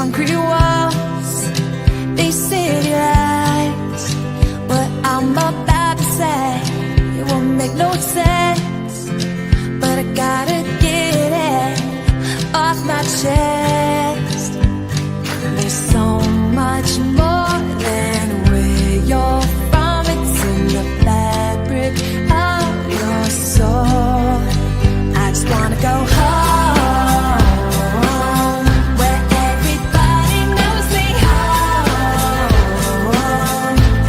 concrete walls, these city lights. What I'm about to say, it won't make no sense, but I gotta get it off my chest. There's so much more than where you're from. It's in the fabric of your soul. I just wanna go home, where everybody knows me home,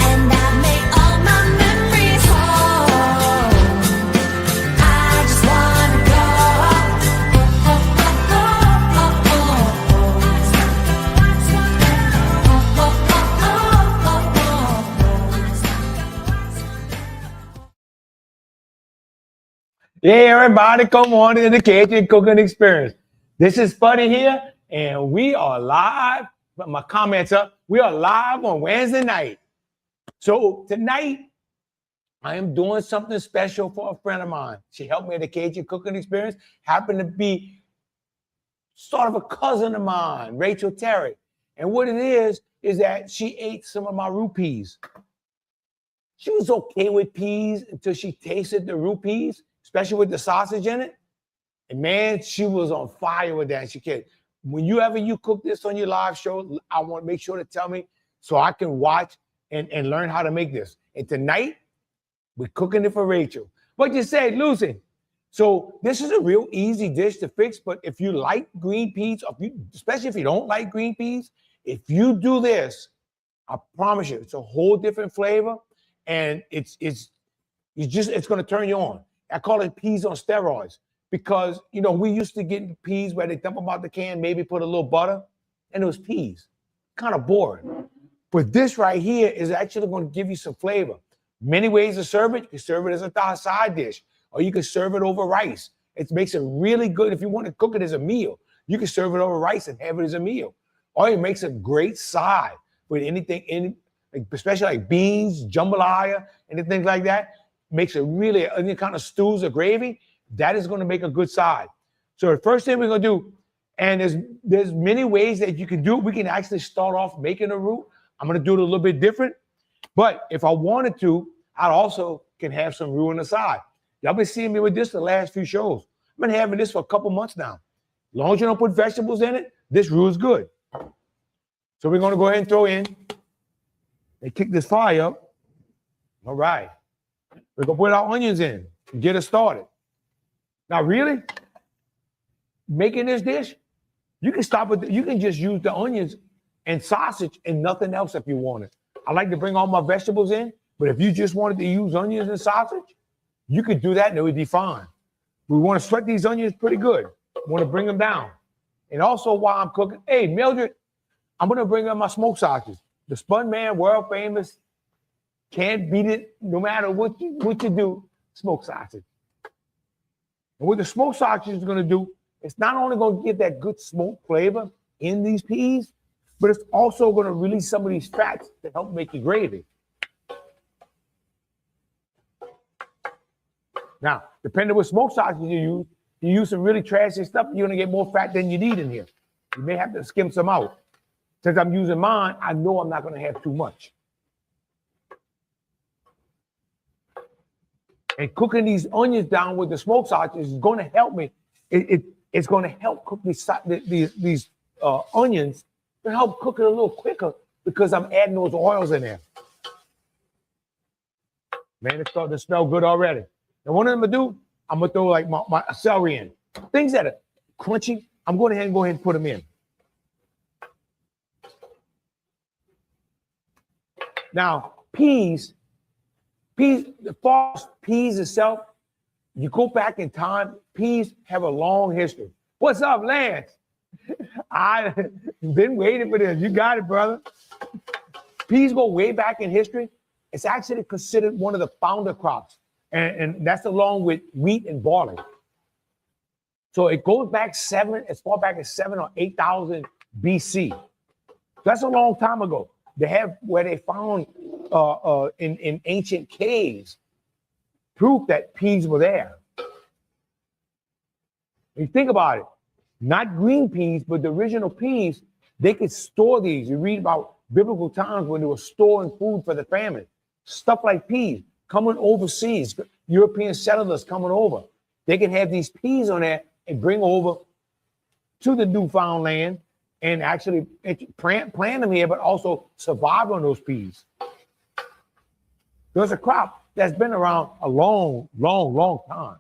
and I make all my memories home. I just wanna go Hey everybody, come on to the Cajun Cooking Experience. This is Buddy here, and we are live. My comments up. We are live on Wednesday night. So tonight, I am doing something special for a friend of mine. She helped me at the Cajun Cooking Experience. Happened to be sort of a cousin of mine, Rachel Terry. And what it is that she ate some of my roux peas. She was okay with peas until she tasted the roux peas, especially with the sausage in it. And man, she was on fire with that. She can't. When you cook this on your live show, I want to make sure to tell me so I can watch and learn how to make this. And tonight, we're cooking it for Rachel. What you say, Lucy? So this is a real easy dish to fix, but if you like green peas, especially if you don't like green peas, if you do this, I promise you, it's a whole different flavor, and it's going to turn you on. I call it peas on steroids because, you know, we used to get peas where they dump them out the can, maybe put a little butter, and it was peas. Kind of boring. But this right here is actually going to give you some flavor. Many ways to serve it. You can serve it as a side dish, or you can serve it over rice. It makes it really good if you want to cook it as a meal. You can serve it over rice and have it as a meal. Or it makes a great side with anything, especially like beans, jambalaya, anything like that. Makes it really any kind of stews or gravy, that is going to make a good side. So the first thing we're going to do, and there's many ways that you can do it. We can actually start off making a roux. I'm going to do it a little bit different. But if I wanted to, I also can have some roux on the side. Y'all been seeing me with this the last few shows. I've been having this for a couple months now. As long as you don't put vegetables in it, this roux is good. So we're going to go ahead and throw in and kick this fire up. All right. We're going to put our onions in and get us started. Now, really, making this dish, you can you can just use the onions and sausage and nothing else if you want it. I like to bring all my vegetables in, but if you just wanted to use onions and sausage, you could do that and it would be fine. We want to sweat these onions pretty good. We want to bring them down. And also while I'm cooking, hey, Mildred, I'm going to bring up my smoked sausage. The Spun Man, world famous, can't beat it no matter what you do, smoked sausage. And what the smoked sausage is going to do, it's not only going to get that good smoked flavor in these peas, but it's also going to release some of these fats to help make your gravy. Now, depending on what smoked sausage you use some really trashy stuff, you're going to get more fat than you need in here. You may have to skim some out. Since I'm using mine, I know I'm not going to have too much. And cooking these onions down with the smoked sausage is going to help me. It's going to help cook these onions to help cook it a little quicker because I'm adding those oils in there. Man, it's starting to smell good already. And what I'm going to do, I'm going to throw like my celery in. Things that are crunchy, I'm going to go ahead and put them in. Now, peas itself, you go back in time, peas have a long history. What's up, Lance? I've been waiting for this. You got it, brother. Peas go way back in history. It's actually considered one of the founder crops, and that's along with wheat and barley. So it goes back as far back as 7,000 or 8,000 BC. That's a long time ago. They have where they found in ancient caves proof that peas were there. You think about it, not green peas, but the original peas They could store these. You read about biblical times when they were storing food for the famine. Stuff like peas coming overseas, European settlers coming over. They can have these peas on there and bring over to the newfound land and actually plant them here, but also survive on those peas. There's a crop that's been around a long, long, long time.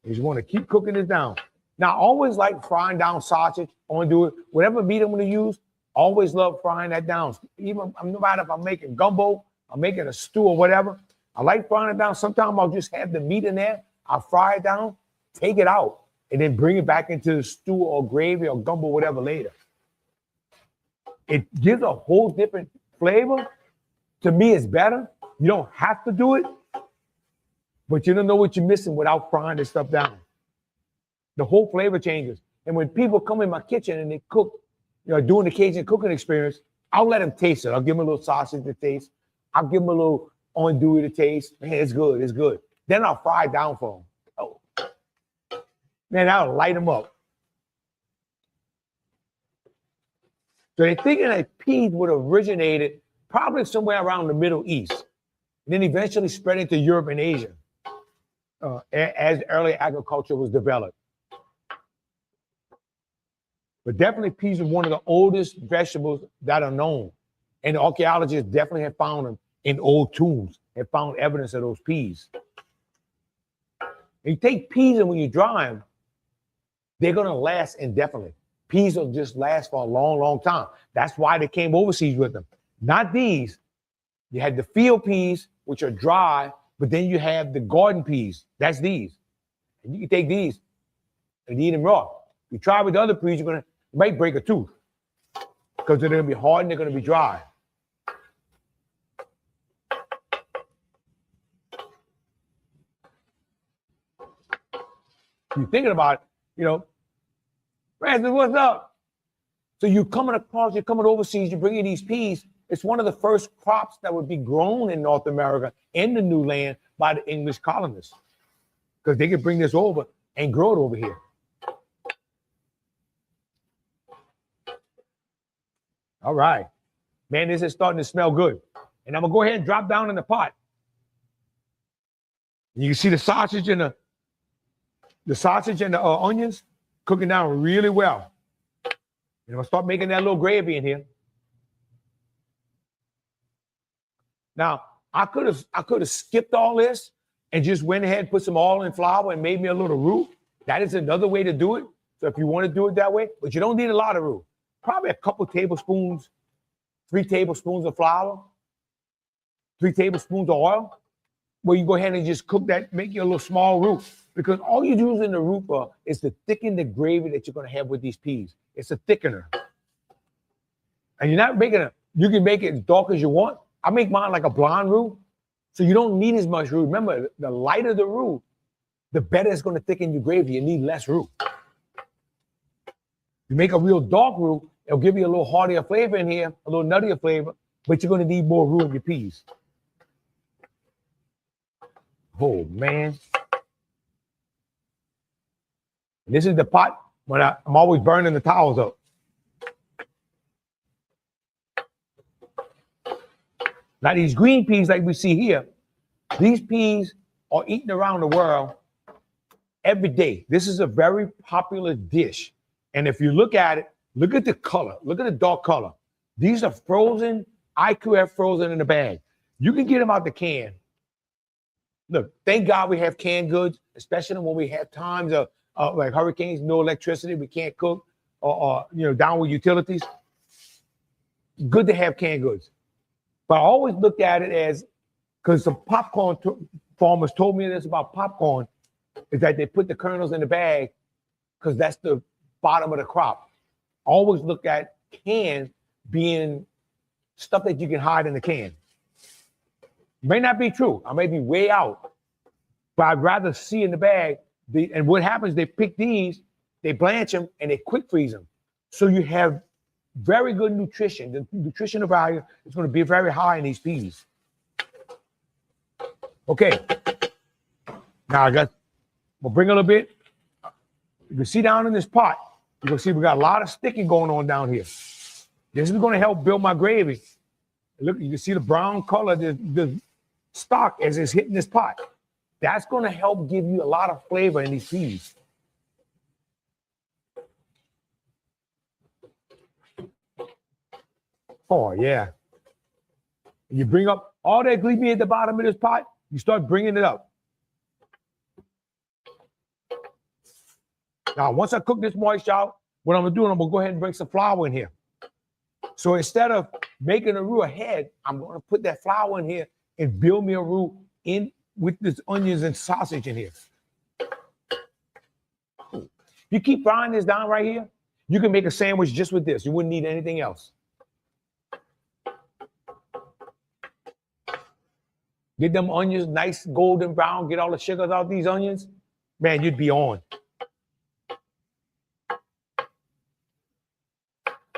You just want to keep cooking this down. Now, I always like frying down sausage. I want to do it, whatever meat I'm going to use, always love frying that down. Even no matter if I'm making gumbo, I'm making a stew or whatever, I like frying it down. Sometimes I'll just have the meat in there. I'll fry it down, take it out, and then bring it back into the stew or gravy or gumbo, whatever later. It gives a whole different flavor. To me, it's better. You don't have to do it, but you don't know what you're missing without frying this stuff down. The whole flavor changes. And when people come in my kitchen and they cook, doing the Cajun Cooking Experience, I'll let them taste it. I'll give them a little sausage to taste. I'll give them a little andouille to taste. Man, it's good. It's good. Then I'll fry it down for them. Oh, man, that'll light them up. So they're thinking that peas would have originated probably somewhere around the Middle East, and then eventually spread into Europe and Asia as early agriculture was developed. But definitely peas are one of the oldest vegetables that are known. And the archaeologists definitely have found them in old tombs, have found evidence of those peas. And you take peas and when you dry them, they're going to last indefinitely. Peas will just last for a long, long time. That's why they came overseas with them. Not these. You had the field peas, which are dry, but then you have the garden peas. That's these. And you can take these and eat them raw. You try with the other peas, you might break a tooth because they're going to be hard and they're going to be dry. You're thinking about it, Francis, what's up? So you're coming overseas, you're bringing these peas. It's one of the first crops that would be grown in North America in the new land by the English colonists because they could bring this over and grow it over here. All right. Man, this is starting to smell good. And I'm going to go ahead and drop down in the pot. And you can see the sausage and the onions cooking down really well. And I'm going to start making that little gravy in here. Now, I could have skipped all this and just went ahead and put some oil and flour and made me a little roux. That is another way to do it. So if you want to do it that way, but you don't need a lot of roux. Probably a couple tablespoons, 3 tablespoons of flour, 3 tablespoons of oil, where you go ahead and just cook that, make you a little small roux. Because all you're using the roux for is to thicken the gravy that you're going to have with these peas. It's a thickener. And you're not making you can make it as dark as you want. I make mine like a blonde roux, so you don't need as much roux. Remember, the lighter the roux, the better it's going to thicken your gravy. You need less roux. You make a real dark roux, it'll give you a little heartier flavor in here, a little nuttier flavor, but you're going to need more roux in your peas. Oh, man. And this is the pot when I'm always burning the towels up. Now, these green peas like we see here, these peas are eaten around the world every day. This is a very popular dish. And if you look at it, look at the color. Look at the dark color. These are frozen, IQF frozen in the bag. You can get them out the can. Look, thank God we have canned goods, especially when we have times of like hurricanes, no electricity, we can't cook, or down with utilities. Good to have canned goods. But I always looked at it as, because some popcorn farmers told me this about popcorn, is that they put the kernels in the bag because that's the bottom of the crop. I always look at cans being stuff that you can hide in the can. May not be true. I may be way out, but I'd rather see in the bag. And what happens, they pick these, they blanch them, and they quick freeze them. So you have very good nutrition. The nutritional value is going to be very high in these peas. Okay. Now we'll bring a little bit. You can see down in this pot, you can see we got a lot of sticking going on down here. This is going to help build my gravy. Look, you can see the brown color, the stock as it's hitting this pot. That's going to help give you a lot of flavor in these peas. Oh, yeah. You bring up all that gravy at the bottom of this pot, you start bringing it up. Now, once I cook this moisture out, what I'm going to do, I'm going to go ahead and bring some flour in here. So instead of making a roux ahead, I'm going to put that flour in here and build me a roux in with this onions and sausage in here. You keep frying this down right here, you can make a sandwich just with this. You wouldn't need anything else. Get them onions nice golden brown, get all the sugars out these onions. Man, you'd be on.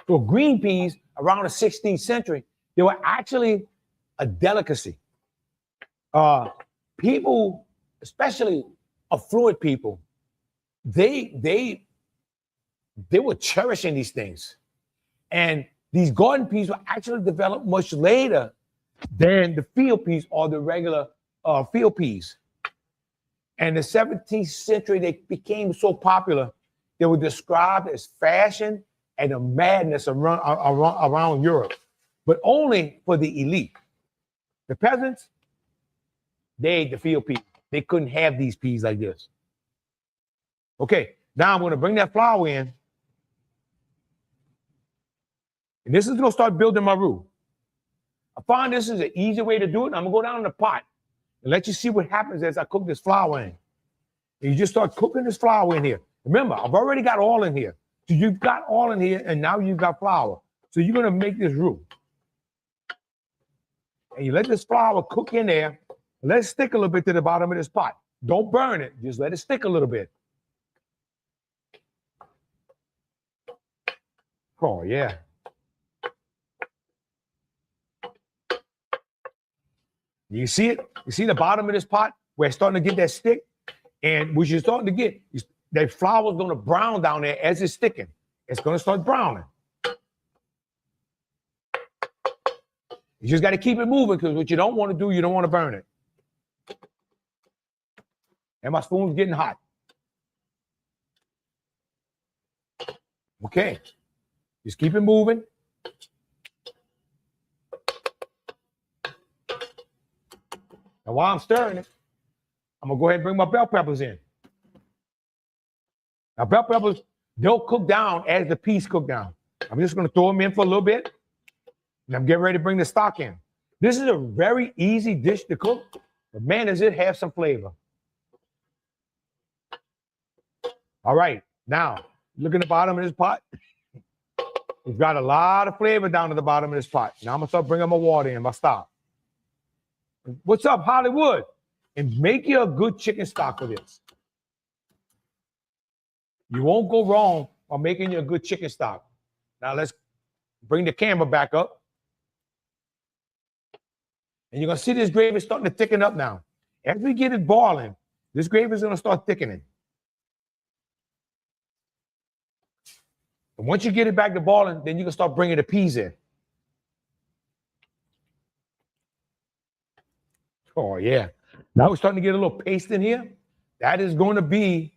So green peas around the 16th century, they were actually a delicacy. People, especially affluent people, they were cherishing these things. And these garden peas were actually developed much later than the field peas or the regular field peas. And in the 17th century, they became so popular, they were described as fashion and a madness around Europe, but only for the elite. The peasants, they ate the field peas. They couldn't have these peas like this. Okay, now I'm going to bring that flour in. And this is going to start building my roux. I find this is an easy way to do it. I'm going to go down in the pot and let you see what happens as I cook this flour in. And you just start cooking this flour in here. Remember, I've already got oil in here. So you've got oil in here, and now you've got flour. So you're going to make this roux. And you let this flour cook in there. Let it stick a little bit to the bottom of this pot. Don't burn it. Just let it stick a little bit. Oh, yeah. You see it? You see the bottom of this pot where it's starting to get that stick? And what you're starting to get, that flour is going to brown down there as it's sticking. It's going to start browning. You just got to keep it moving because what you don't want to do, you don't want to burn it. And my spoon's getting hot. Okay. Just keep it moving. Now, while I'm stirring it, I'm going to go ahead and bring my bell peppers in. Now, bell peppers, they'll cook down as the peas cook down. I'm just going to throw them in for a little bit. And I'm getting ready to bring the stock in. This is a very easy dish to cook, but man, does it have some flavor. All right, now, look at the bottom of this pot. We've got a lot of flavor down at the bottom of this pot. Now I'm going to start bringing my water in, my stock. What's up, Hollywood? And make you a good chicken stock with this. You won't go wrong on making you a good chicken stock. Now let's bring the camera back up. And you're going to see this gravy starting to thicken up now. As we get it boiling, this gravy is going to start thickening. And once you get it back to boiling, then you can start bringing the peas in. Oh, yeah. Now we're starting to get a little paste in here. That is going to be,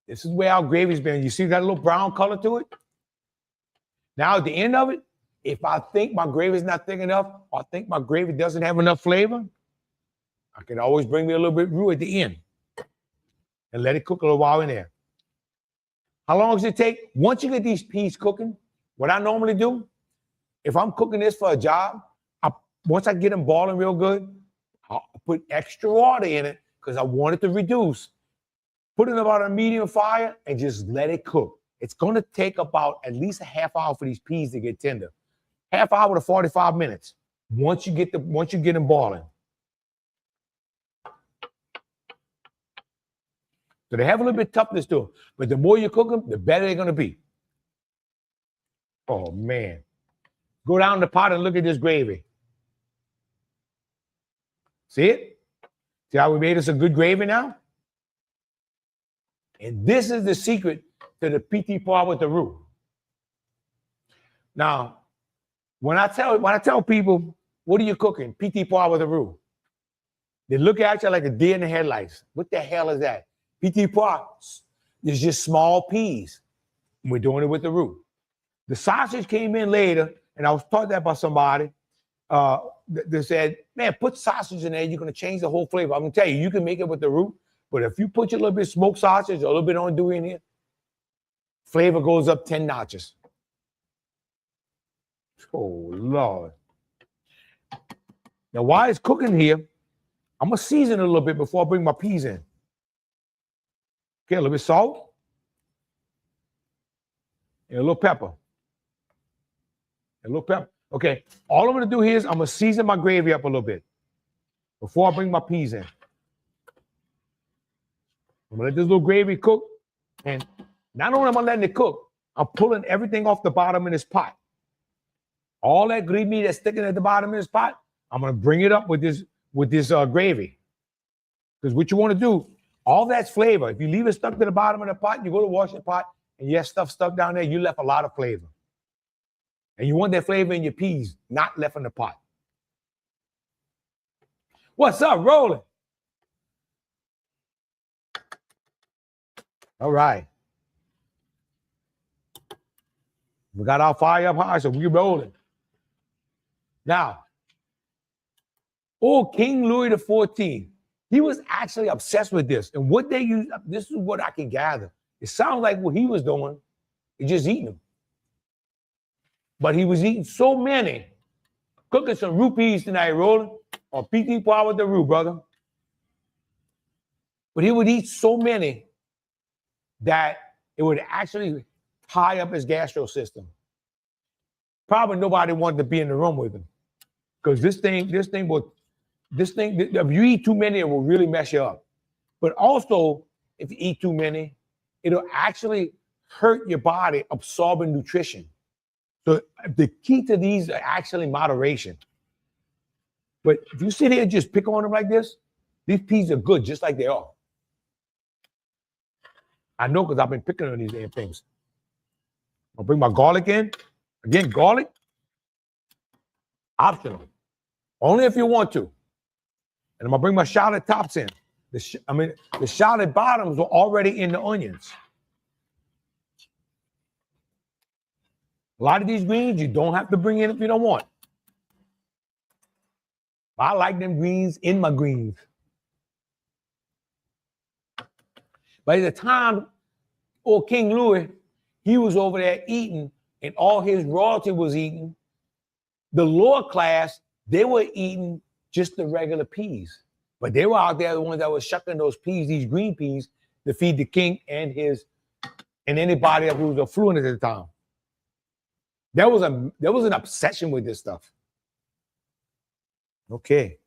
this is where our gravy's been. You see that little brown color to it? Now at the end of it, if I think my gravy's not thick enough, or I think my gravy doesn't have enough flavor, I can always bring me a little bit of roux at the end and let it cook a little while in there. How long does it take? Once you get these peas cooking, what I normally do, if I'm cooking this for a job, once I get them boiling real good, I'll put extra water in it because I want it to reduce. Put it about a medium fire and just let it cook. It's going to take about at least a half hour for these peas to get tender. Half hour to 45 minutes once you get them boiling. So they have a little bit of toughness to them, but the more you cook them, the better they're going to be. Oh, man. Go down the pot and look at this gravy. See it? See how we made us a good gravy now? And this is the secret to the PETIT POIS with the roux. Now, when I tell people, what are you cooking? PETIT POIS with the roux. They look at you like a deer in the headlights. What the hell is that? PETIT POIS is just small peas. We're doing it with the roux. The sausage came in later, and I was taught that by somebody. They said, man, put sausage in there. You're going to change the whole flavor. I'm going to tell you, you can make it with the roux, but if you put your little bit of smoked sausage or a little bit on andouille in here, flavor goes up 10 notches. Oh, Lord. Now, while it's cooking here, I'm going to season it a little bit before I bring my peas in. Okay, a little bit of salt and a little pepper. A little pepper. Okay, all I'm going to do here is I'm going to season my gravy up a little bit before I bring my peas in. I'm going to let this little gravy cook. And not only am I letting it cook, I'm pulling everything off the bottom of this pot. All that gravy that's sticking at the bottom of this pot, I'm going to bring it up with this gravy. Because what you want to do, all that's flavor. If you leave it stuck to the bottom of the pot, you go to wash the pot, and you have stuff stuck down there, you left a lot of flavor. And you want that flavor in your peas, not left in the pot. What's up, rolling? All right. We got our fire up high, so we're rolling. Now, old King Louis XIV, he was actually obsessed with this. And what they use, this is what I can gather. It sounds like what he was doing is just eating them. But he was eating so many. Cooking some roux peas tonight, rolling, or PETIT POIS with the roux, brother. But he would eat so many that it would actually tie up his gastro system. Probably nobody wanted to be in the room with him. Because if you eat too many, it will really mess you up. But also, if you eat too many, it'll actually hurt your body absorbing nutrition. So the key to these are actually moderation. But if you sit here and just pick on them like this, these peas are good just like they are. I know because I've been picking on these damn things. I'll bring my garlic in. Again, garlic, optional. Only if you want to. And I'm going to bring my shallot tops in. The shallot bottoms are already in the onions. A lot of these greens you don't have to bring in if you don't want. I like them greens in my greens. By the time old King Louis, he was over there eating, and all his royalty was eating, the lower class, they were eating just the regular peas. But they were out there, the ones that were shucking those peas, these green peas, to feed the king and anybody else who was affluent at the time. There was an obsession with this stuff. Okay.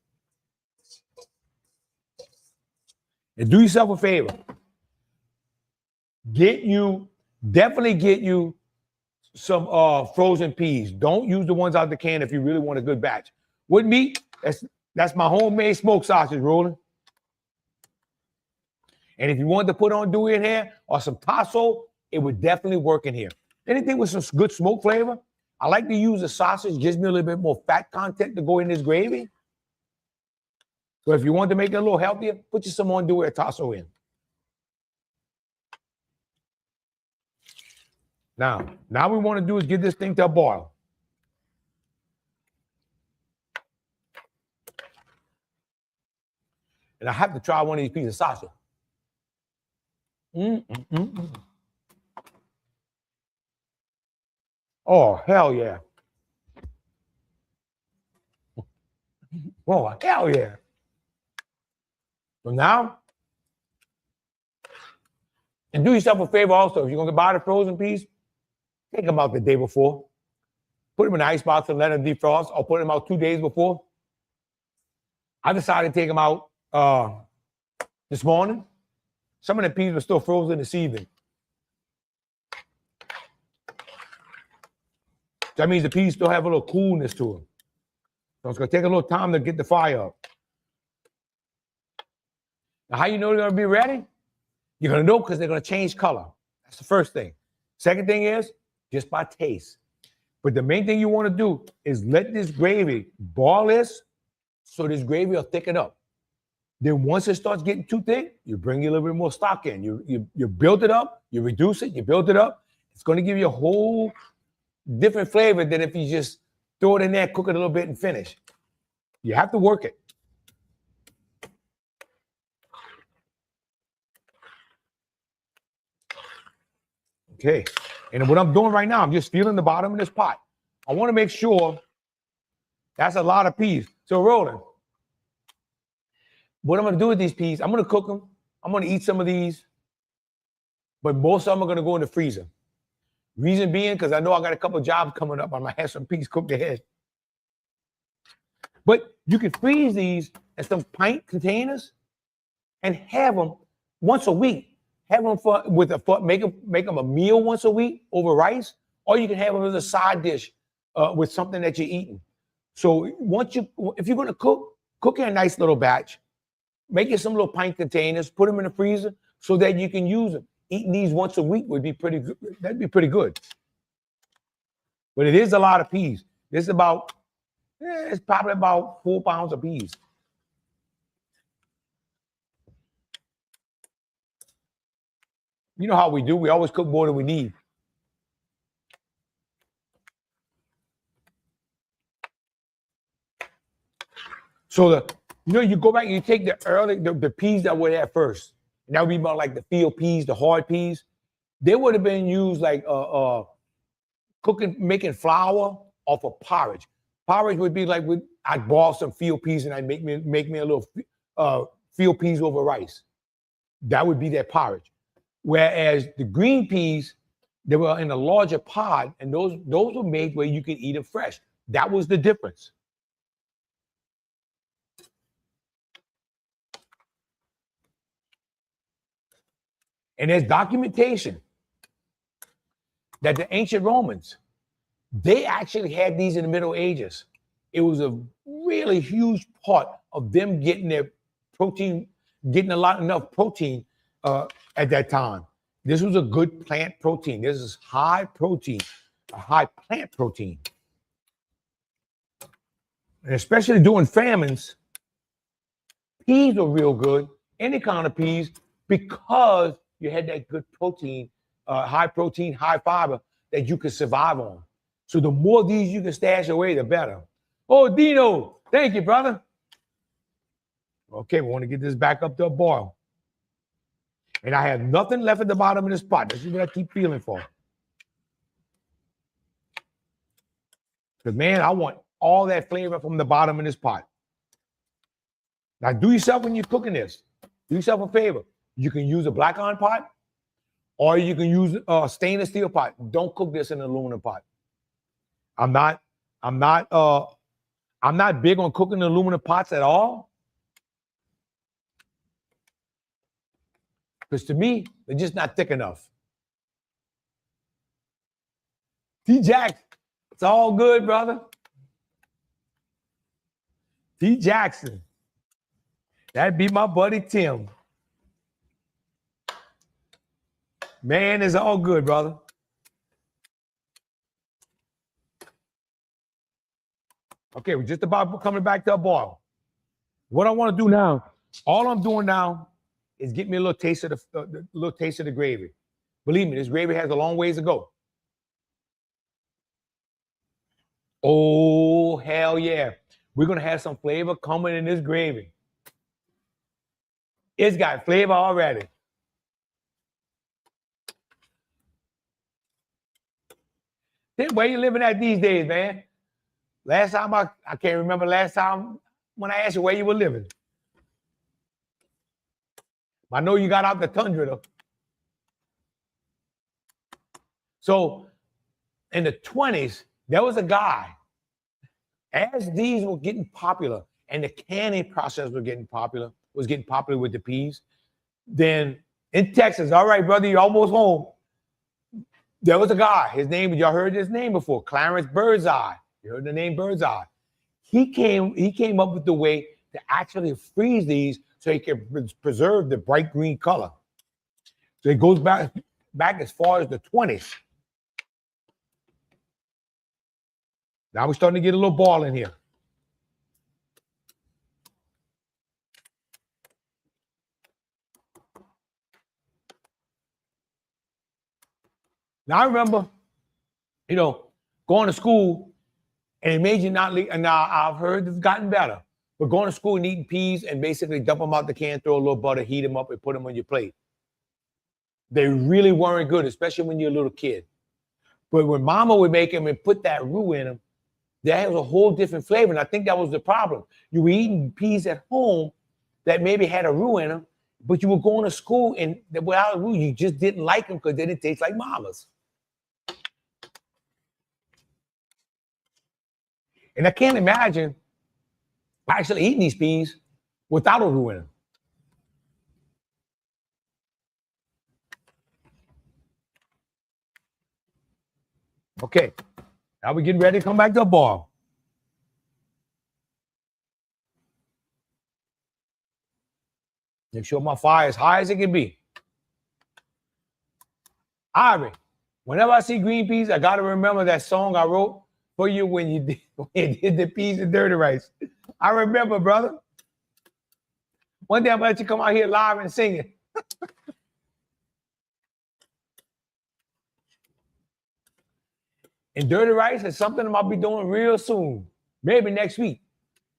And do yourself a favor. Definitely get you some frozen peas. Don't use the ones out the can if you really want a good batch. With me, that's my homemade smoked sausage rolling. And if you want to put on andouille in here or some tasso, it would definitely work in here. Anything with some good smoke flavor. I like to use the sausage, gives me a little bit more fat content to go in this gravy. So if you want to make it a little healthier, put you some andouille or tasso in. Now we want to do is get this thing to a boil. And I have to try one of these pieces of sausage. Oh, hell yeah. Oh, hell yeah. So now, and do yourself a favor also. If you're going to buy the frozen peas, take them out the day before. Put them in the icebox and let them defrost, or put them out 2 days before. I decided to take them out this morning. Some of the peas were still frozen this evening. That means the peas still have a little coolness to them. So it's going to take a little time to get the fire up. Now, how you know they're going to be ready? You're going to know because they're going to change color. That's the first thing. Second thing is just by taste. But the main thing you want to do is let this gravy boil this so this gravy will thicken up. Then once it starts getting too thick, you bring a little bit more stock in. You build it up, you reduce it, you build it up. It's going to give you a whole different flavor than if you just throw it in there, cook it a little bit, and finish. You have to work it. Okay, and what I'm doing right now, I'm just feeling the bottom of this pot. I want to make sure that's a lot of peas. So Roland, what I'm going to do with these peas, I'm going to cook them. I'm going to eat some of these, but most of them are going to go in the freezer. Reason being, because I know I got a couple of jobs coming up. I might have some peas cooked ahead. But you can freeze these in some pint containers and have them once a week. Have them make them a meal once a week over rice, or you can have them as a side dish with something that you're eating. So if you're going to cook in a nice little batch, make it some little pint containers, put them in the freezer so that you can use them. Eating these once a week would be pretty good. That'd be pretty good. But it is a lot of peas. It's probably about 4 pounds of peas. You know how we do. We always cook more than we need. So you go back and you take the peas that were there first. And that would be about like the field peas, the hard peas. They would have been used like making flour off of porridge. Porridge would be like I'd boil some field peas and I'd make me a little field peas over rice. That would be their porridge. Whereas the green peas, they were in a larger pod, and those were made where you could eat them fresh. That was the difference. And there's documentation that the ancient Romans, they actually had these in the Middle Ages. It was a really huge part of them getting their protein, getting enough protein at that time. This was a good plant protein. This is high protein, a high plant protein. And especially during famines, peas were real good, any kind of peas, because you had that good protein, high fiber that you could survive on. So the more of these you can stash away, the better. Oh, Dino, thank you, brother. Okay, we want to get this back up to a boil. And I have nothing left at the bottom of this pot. This is what I keep feeling for. Because, man, I want all that flavor from the bottom of this pot. Now, do yourself when you're cooking this. Do yourself a favor. You can use a black iron pot, or you can use a stainless steel pot. Don't cook this in an aluminum pot. I'm not big on cooking in aluminum pots at all. Because to me, they're just not thick enough. T. Jackson, it's all good, brother. T. Jackson. That'd be my buddy Tim. Man, it's all good, brother. Okay, we're just about coming back to a boil. What I want to do now, all I'm doing now is get me a little taste of the gravy. Believe me, this gravy has a long ways to go. Oh, hell yeah. We're going to have some flavor coming in this gravy. It's got flavor already. Where you living at these days, man? Last time, I can't remember last time when I asked you where you were living. I know you got out the tundra, though. So in the 20s, there was a guy, as these were getting popular and the canning process was getting popular with the peas, then in Texas, all right, brother, you're almost home. There was a guy, his name, y'all heard his name before, Clarence Birdseye. You heard the name Birdseye. He came up with the way to actually freeze these so he can preserve the bright green color. So it goes back as far as the 20s. Now we're starting to get a little ball in here. Now I remember, going to school and it made you not leave. And now I've heard it's gotten better. But going to school and eating peas and basically dump them out the can, throw a little butter, heat them up, and put them on your plate. They really weren't good, especially when you're a little kid. But when Mama would make them and put that roux in them, that was a whole different flavor. And I think that was the problem. You were eating peas at home that maybe had a roux in them, but you were going to school and without a roux, you just didn't like them because they didn't taste like Mama's. And I can't imagine actually eating these peas without a roux in them. Okay, now we're getting ready to come back to a boil. Make sure my fire is high as it can be. Ivory, whenever I see green peas, I got to remember that song I wrote for you when you did the peas and dirty rice. I remember, brother. One day I'm going to let you come out here live and sing it. And dirty rice is something I'll be doing real soon, maybe next week.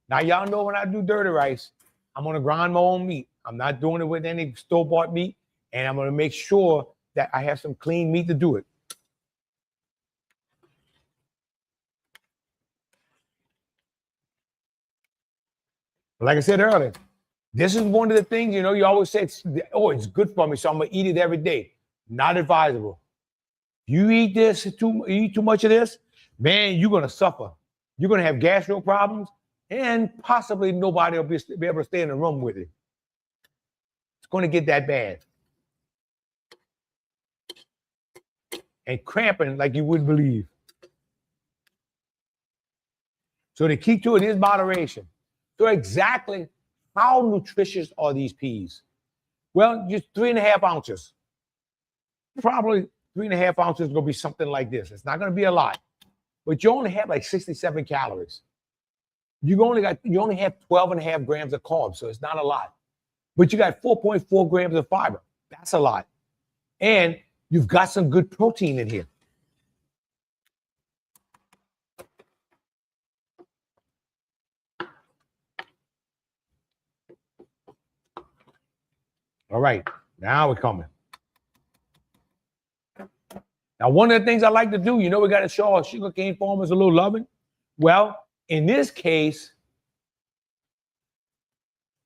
Now, y'all know when I do dirty rice, I'm going to grind my own meat. I'm not doing it with any store-bought meat, and I'm going to make sure that I have some clean meat to do it. Like I said earlier, this is one of the things, you always say, it's good for me, so I'm going to eat it every day. Not advisable. You eat too much of this, man, you're going to suffer. You're going to have gastro problems, and possibly nobody will be able to stay in the room with you. It's going to get that bad. And cramping like you wouldn't believe. So the key to it is moderation. So exactly how nutritious are these peas? Well, just 3.5 ounces. Probably 3.5 ounces is going to be something like this. It's not going to be a lot, but you only have like 67 calories. You only have 12.5 grams of carbs, so it's not a lot. But you got 4.4 grams of fiber. That's a lot. And you've got some good protein in here. All right, now we're coming. Now, one of the things I like to do, we got to show our sugarcane farmers a little loving. Well, in this case,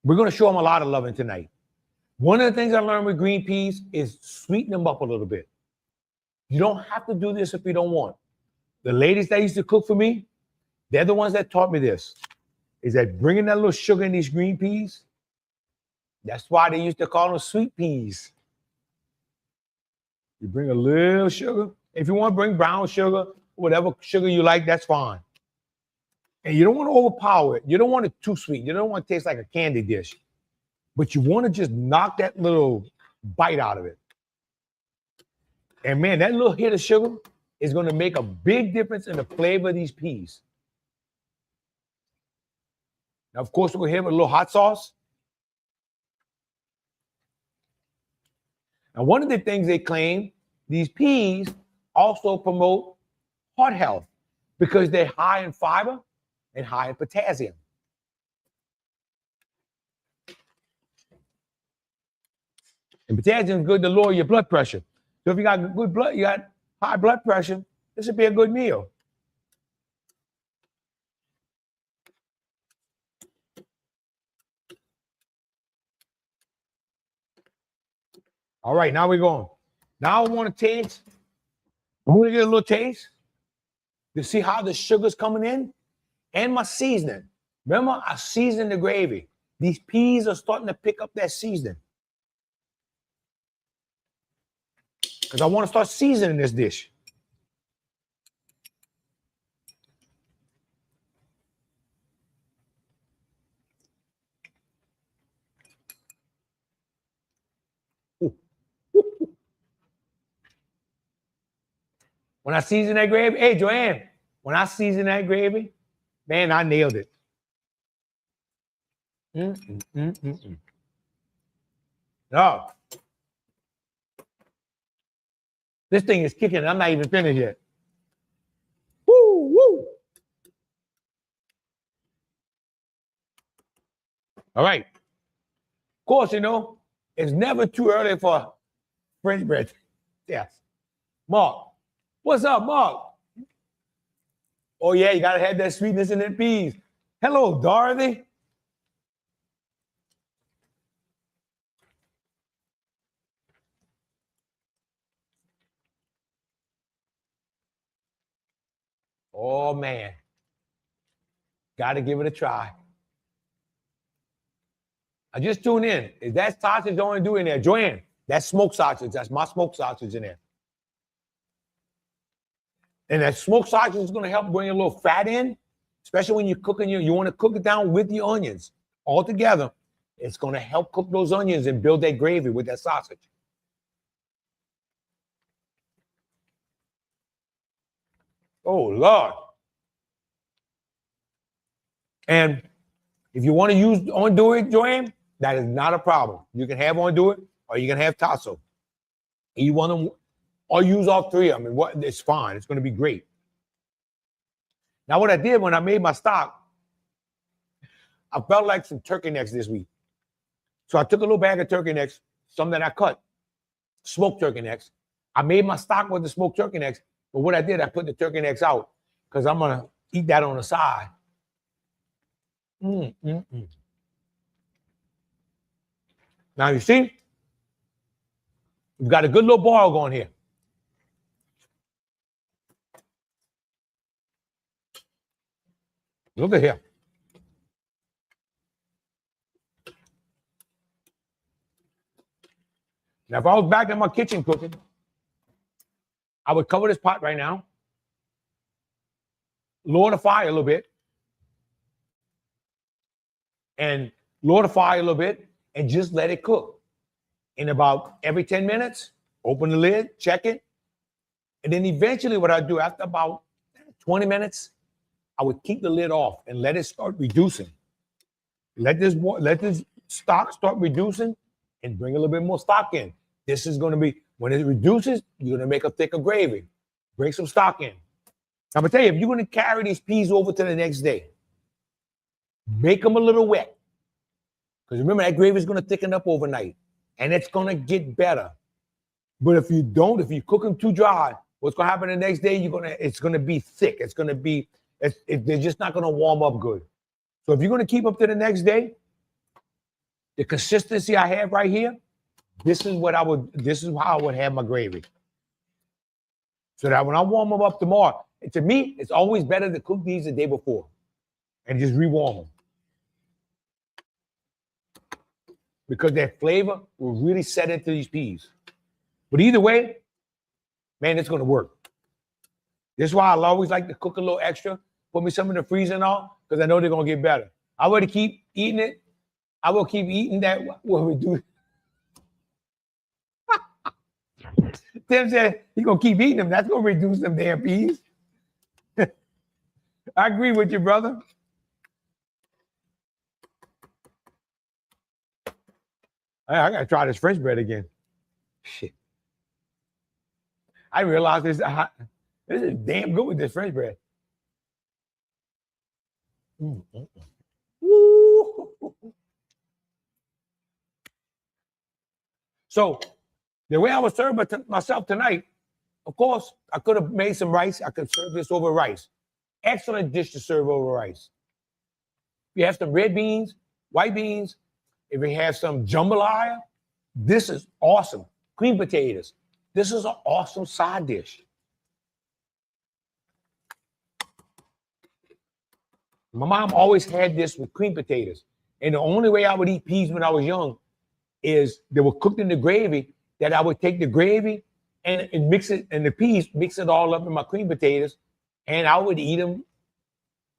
we're going to show them a lot of loving tonight. One of the things I learned with green peas is sweeten them up a little bit. You don't have to do this if you don't want. The ladies that used to cook for me, they're the ones that taught me this, is that bringing that little sugar in these green peas, that's why they used to call them sweet peas. You bring a little sugar. If you want to bring brown sugar, whatever sugar you like, that's fine. And you don't want to overpower it. You don't want it too sweet. You don't want it to taste like a candy dish. But you want to just knock that little bite out of it. And man, that little hit of sugar is going to make a big difference in the flavor of these peas. Now, of course, we're going to hit it with a little hot sauce. Now, one of the things they claim, these peas also promote heart health because they're high in fiber and high in potassium. And potassium is good to lower your blood pressure. So if you got high blood pressure, this would be a good meal. All right, now we're going. Now I want to taste. I'm going to get a little taste to see how the sugar's coming in and my seasoning. Remember, I seasoned the gravy. These peas are starting to pick up that seasoning. Because I want to start seasoning this dish. Ooh. When I season that gravy, hey, Joanne, when I season that gravy, man, I nailed it. No. This thing is kicking. I'm not even finished yet. Woo, woo. All right. Of course, you know, it's never too early for French bread. Yes. Mark. What's up, Mark? Oh, yeah, you got to have that sweetness in the peas. Hello, Dorothy. Oh, man. Got to give it a try. I just tuned in. Is that sausage don't do in there? Joanne, that's smoked sausage. That's my smoked sausage in there. And that smoked sausage is going to help bring a little fat in, especially when you're cooking. You want to cook it down with the onions all together. It's going to help cook those onions and build that gravy with that sausage. Oh, Lord. And if you want to use andouille, Joanne, that is not a problem. You can have andouille or you can have tasso. You want to, or use all three of them. It's fine. It's going to be great. Now, what I did when I made my stock, I felt like some turkey necks this week. So I took a little bag of turkey necks, some that I cut, smoked turkey necks. I made my stock with the smoked turkey necks. But what I did, I put the turkey necks out because I'm going to eat that on the side. Now, you see, we've got a good little boil going here. Look at here. Now, if I was back in my kitchen cooking, I would cover this pot right now, lower the fire a little bit, and just let it cook. In about every 10 minutes, open the lid, check it. And then eventually what I do after about 20 minutes, I would keep the lid off and let it start reducing. Let this stock start reducing and bring a little bit more stock in. This is going to be, when it reduces, you're going to make a thicker gravy. Bring some stock in. I'm going to tell you, if you're going to carry these peas over to the next day, make them a little wet. Because remember, that gravy is going to thicken up overnight. And it's going to get better. But if you don't, if you cook them too dry, what's going to happen the next day, it's going to be thick. It's going to be, they're just not going to warm up good. So if you're going to keep up to the next day, the consistency I have right here, this is how I would have my gravy. So that when I warm them up tomorrow, to me, it's always better to cook these the day before and just rewarm them. Because their flavor will really set into these peas. But either way, man, it's going to work. This is why I always like to cook a little extra, put me some in the freezer and all, because I know they're going to get better. I would keep eating it. I will keep eating that. What we do. Tim said he's going to keep eating them. That's going to reduce them damn peas. I agree with you, brother. I got to try this French bread again. Shit. I realized this is damn good with this French bread. So the way I would serve myself tonight, of course, I could have made some rice. I could serve this over rice. Excellent dish to serve over rice. If you have some red beans, white beans, if you have some jambalaya, this is awesome. Cream potatoes. This is an awesome side dish. My mom always had this with cream potatoes. And the only way I would eat peas when I was young is they were cooked in the gravy, that I would take the gravy and mix it, and the peas, mix it all up in my cream potatoes, and I would eat them,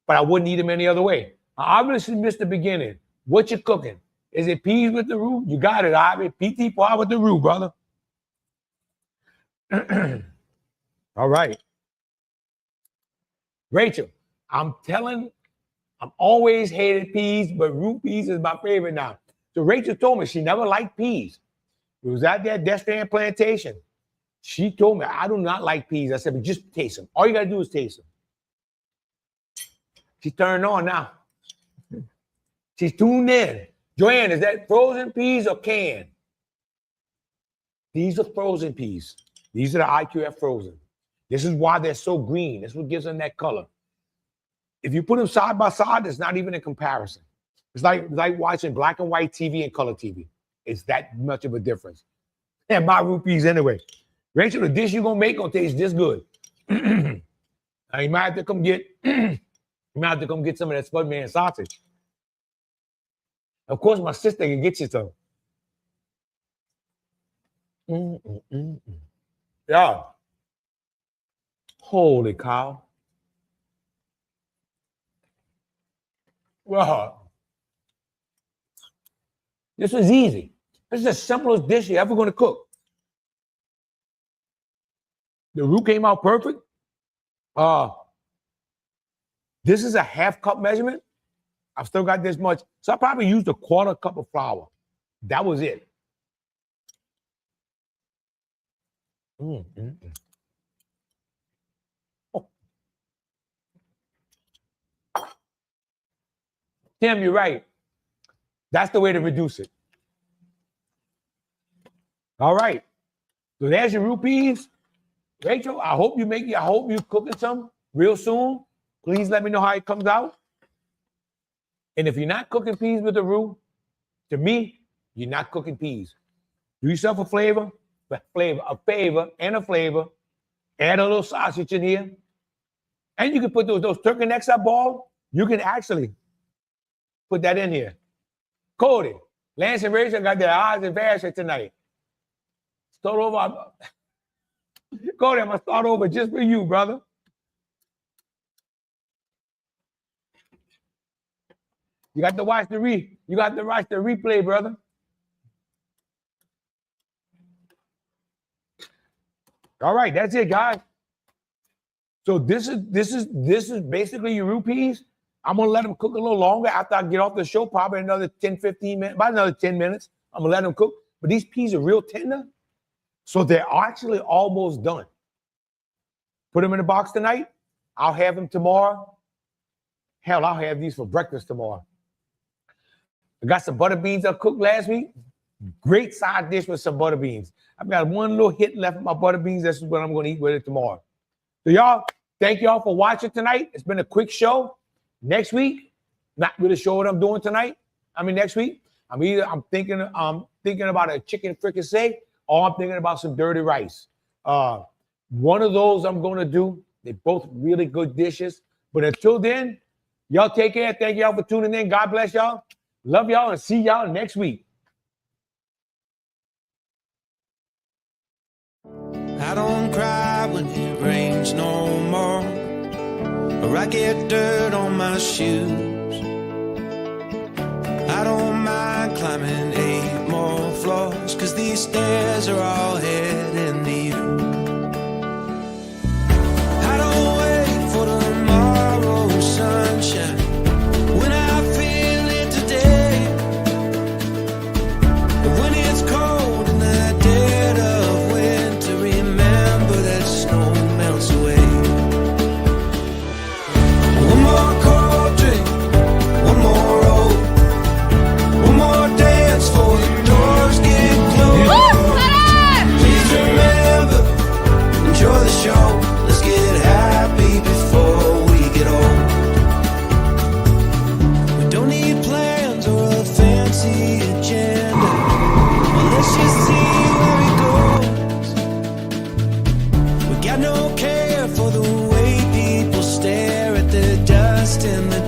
but I wouldn't eat them any other way. I obviously missed the beginning. What you cooking? Is it peas with the roux? You got it, Ivy. PETIT with the roux, brother. All right. Rachel, I'm always hated peas, but roux peas is my favorite now. So Rachel told me she never liked peas. It was out there at Destrehan Plantation. She told me, I do not like peas. I said, but just taste them. All you got to do is taste them. She turned on now. She's tuned in. Joanne, is that frozen peas or canned? These are frozen peas. These are the IQF frozen. This is why they're so green. This is what gives them that color. If you put them side by side, it's not even a comparison. It's like watching black and white TV and color TV. It's that much of a difference. And my roux peas anyway. Rachel, the dish you're gonna make gonna taste this good. Now you might have to come get some of that Spud Man sausage. Of course, my sister can get you some. Yeah. Holy cow. Wow. This was easy. This is the simplest dish you're ever going to cook. The roux came out perfect. This is a half cup measurement. I've still got this much. So I probably used a quarter cup of flour. That was it. Oh. Tim, you're right. That's the way to reduce it. All right. So there's your roux peas. Rachel, I hope you're cooking some real soon. Please let me know how it comes out. And if you're not cooking peas with the roux, to me, you're not cooking peas. Do yourself a favor. Add a little sausage in here. And you can put those turkey necks I bought. You can actually put that in here. Cody, Lance and Rachel got their eyes and fashion tonight. Start over. Cody, I'm going to start over just for you, brother. You got to watch the replay, brother. All right, that's it, guys. So this is basically your roux peas. I'm gonna let them cook a little longer after I get off the show, probably another 10, 15 minutes, about another 10 minutes. I'm gonna let them cook. But these peas are real tender, so they're actually almost done. Put them in the box tonight. I'll have them tomorrow. Hell, I'll have these for breakfast tomorrow. I got some butter beans I cooked last week. Great side dish with some butter beans. I've got one little hit left of my butter beans. This is what I'm going to eat with it tomorrow. So y'all, thank y'all for watching tonight. It's been a quick show. Next week, not really sure what I'm doing tonight. Next week, I'm thinking about a chicken fricassee or I'm thinking about some dirty rice. One of those I'm going to do. They're both really good dishes. But until then, y'all take care. Thank y'all for tuning in. God bless y'all. Love y'all and see y'all next week. I don't cry when it rains no more, or I get dirt on my shoes. I don't mind climbing 8 more floors, 'cause these stairs are all heading to you. I don't wait for tomorrow's sunshine when I feel it today. But when it's cold in the dead of winter, remember that snow melts away. One more cold drink, one more roll, one more dance before the doors get closed. Please remember, enjoy the show. Let's get happy before we get old. We don't need plans or a fancy agenda. Well, let's just see where it goes. We got no care for the way people stare at the dust in the